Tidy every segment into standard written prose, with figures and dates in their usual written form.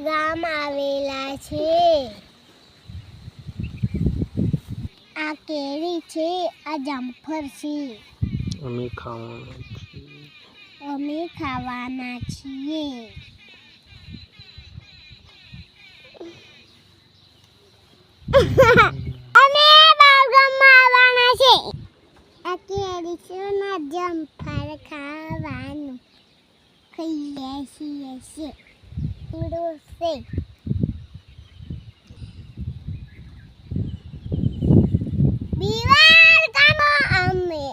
ગામ આવેલા છે. આ કેરી છે, આ જામફળ છે. અમે ખાવાના છીએ. અમે બાગમાં આવવાના છે. આ કેરી છે ને જામફળ ખાવાનું ખાઈએ છીએ. બીવાર કામો અમે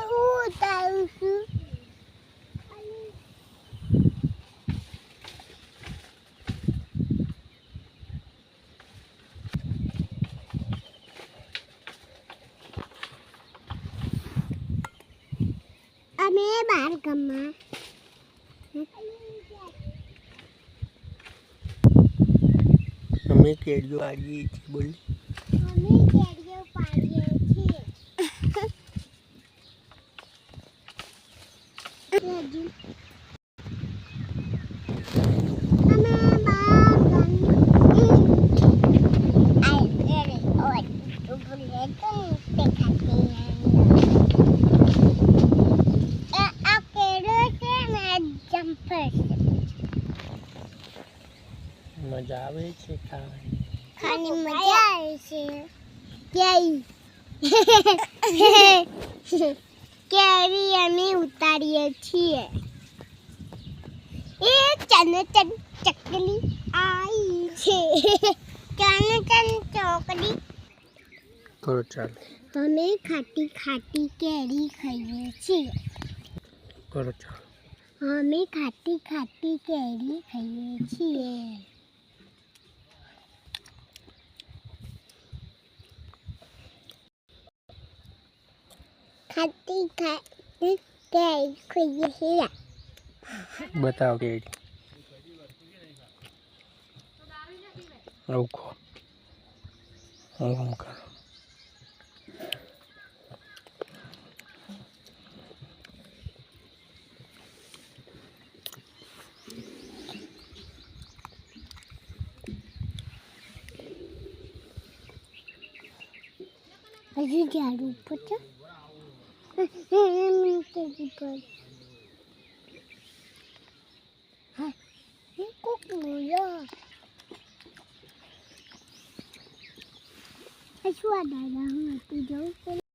હું ઉતારું છું. અમે બાર ગામમાં અમે કેરીઓ પાડીએ છીએ. બોલ. અમે કેરીઓ પાડીએ છીએ. અમે બાર મજા આવે છે ખાવાની મજા આવે છે. કેરી અમે ઉતારીએ છીએ. એ ચનચન ચકલી આવી છે. ચનચન ચોકડી. કરો ચાલ. અમે ખાટી ખાટી કેરી ખાઈએ છીએ. કરો ચાલ. અમે ખાટી ખાટી કેરી ખાઈએ છીએ. ખાટી ખાટી કેરી ખાઈએ છીએ. બતાવો કેરી. આવું ખો. આમ કરો. હજી ઝાડ ઉપર છે. કોક બોલો. શું આ દાદા હું જવું